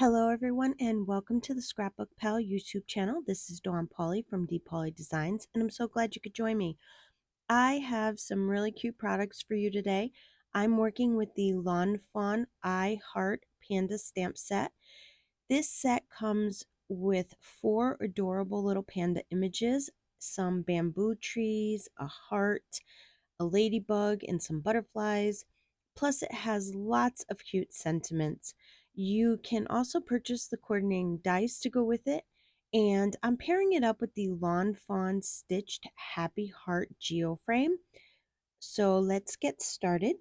Hello, everyone, and welcome to the Scrapbook Pal YouTube channel. This is Dawn Polly from D Polly Designs, and I'm so glad you could join me. I have some really cute products for you today. I'm working with the Lawn Fawn I Heart Panda stamp set. This set comes with 4 adorable little panda images, some bamboo trees, a heart, a ladybug, and some butterflies. Plus, it has lots of cute sentiments. You can also purchase the coordinating dies to go with it. And I'm pairing it up with the Lawn Fawn Stitched Happy Heart Geoframe. So let's get started.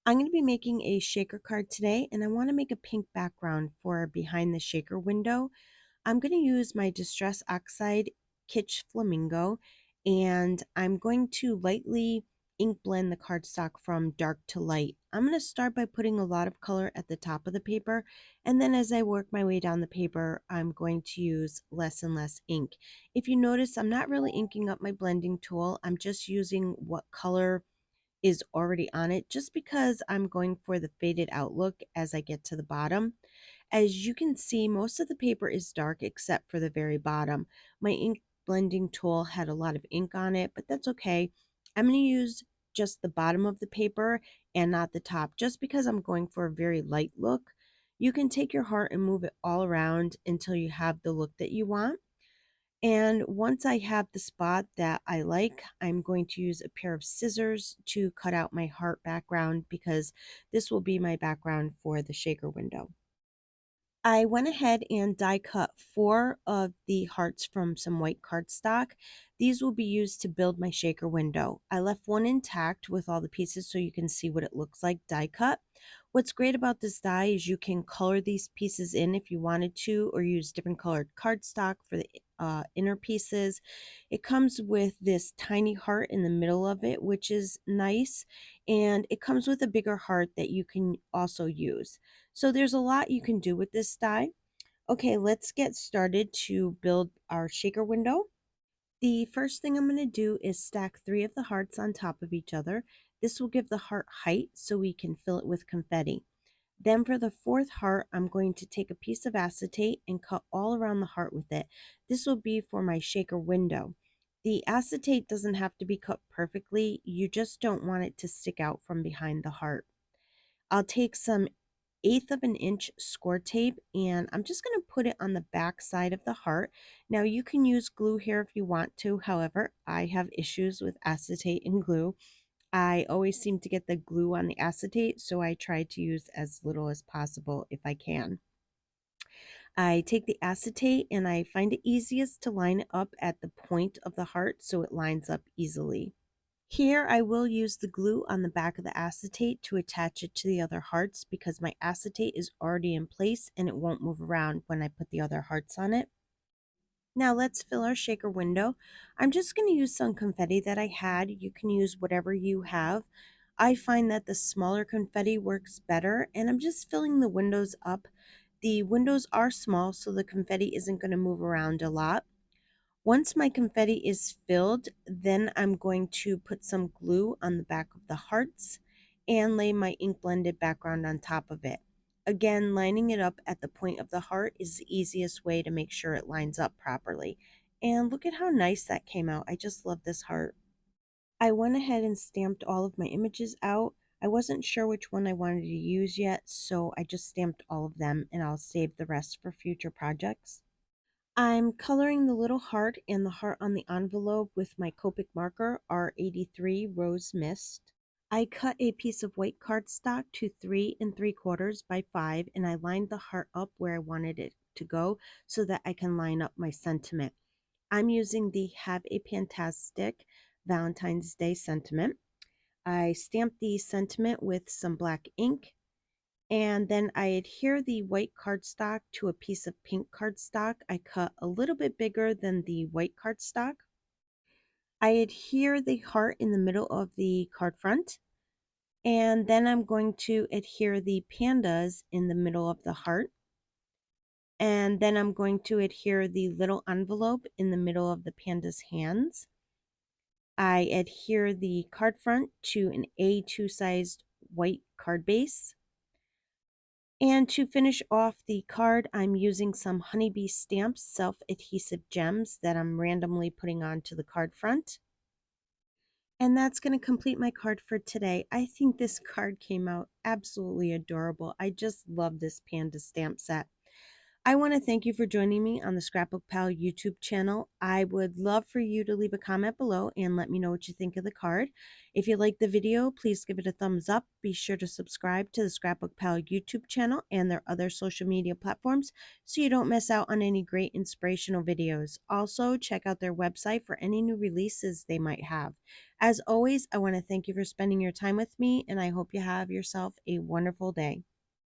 I'm going to be making a shaker card today, and I want to make a pink background for behind the shaker window. I'm going to use my Distress Oxide Kitsch Flamingo, and I'm going to lightly ink blend the cardstock from dark to light. I'm going to start by putting a lot of color at the top of the paper, and then as I work my way down the paper, I'm going to use less and less ink. If you notice, I'm not really inking up my blending tool. I'm just using what color is already on it just because I'm going for the faded out look as I get to the bottom. As you can see, most of the paper is dark except for the very bottom. My ink blending tool had a lot of ink on it, but that's okay. I'm going to use just the bottom of the paper and not the top just because I'm going for a very light look. You can take your heart and move it all around until you have the look that you want. And once I have the spot that I like, I'm going to use a pair of scissors to cut out my heart background because this will be my background for the shaker window. I went ahead and die cut 4 of the hearts from some white cardstock. These will be used to build my shaker window. I left one intact with all the pieces so you can see what it looks like die cut. What's great about this die is you can color these pieces in if you wanted to, or use different colored cardstock for the inner pieces. It comes with this tiny heart in the middle of it, which is nice, and it comes with a bigger heart that you can also use. So there's a lot you can do with this die. Okay, let's get started to build our shaker window. The first thing I'm going to do is stack 3 of the hearts on top of each other. This will give the heart height so we can fill it with confetti. Then for the 4th heart, I'm going to take a piece of acetate and cut all around the heart with it. This will be for my shaker window. The acetate doesn't have to be cut perfectly. You just don't want it to stick out from behind the heart. I'll take some 1/8 of an inch score tape and I'm just going to put it on the back side of the heart. Now you can use glue here if you want to. However, I have issues with acetate and glue. I always seem to get the glue on the acetate, so I try to use as little as possible if I can. I take the acetate and I find it easiest to line it up at the point of the heart so it lines up easily. Here I will use the glue on the back of the acetate to attach it to the other hearts because my acetate is already in place and it won't move around when I put the other hearts on it. Now let's fill our shaker window. I'm just going to use some confetti that I had. You can use whatever you have. I find that the smaller confetti works better, and I'm just filling the windows up. The windows are small, so the confetti isn't going to move around a lot. Once my confetti is filled, then I'm going to put some glue on the back of the hearts and lay my ink blended background on top of it. Again, lining it up at the point of the heart is the easiest way to make sure it lines up properly. And look at how nice that came out. I just love this heart. I went ahead and stamped all of my images out. I wasn't sure which one I wanted to use yet, so I just stamped all of them and I'll save the rest for future projects. I'm coloring the little heart and the heart on the envelope with my Copic marker R83 Rose Mist. I cut a piece of white cardstock to 3 3/4 by 5 and I lined the heart up where I wanted it to go so that I can line up my sentiment. I'm using the Have a Fantastic Valentine's Day sentiment. I stamped the sentiment with some black ink, and then I adhere the white cardstock to a piece of pink cardstock I cut a little bit bigger than the white cardstock. I adhere the heart in the middle of the card front, and then I'm going to adhere the pandas in the middle of the heart. And then I'm going to adhere the little envelope in the middle of the panda's hands. I adhere the card front to an A2 sized white card base. And to finish off the card, I'm using some honeybee stamps, self-adhesive gems that I'm randomly putting onto the card front. And that's going to complete my card for today. I think this card came out absolutely adorable. I just love this panda stamp set. I want to thank you for joining me on the Scrapbook Pal YouTube channel. I would love for you to leave a comment below and let me know what you think of the card. If you liked the video, please give it a thumbs up. Be sure to subscribe to the Scrapbook Pal YouTube channel and their other social media platforms so you don't miss out on any great inspirational videos. Also, check out their website for any new releases they might have. As always, I want to thank you for spending your time with me, and I hope you have yourself a wonderful day.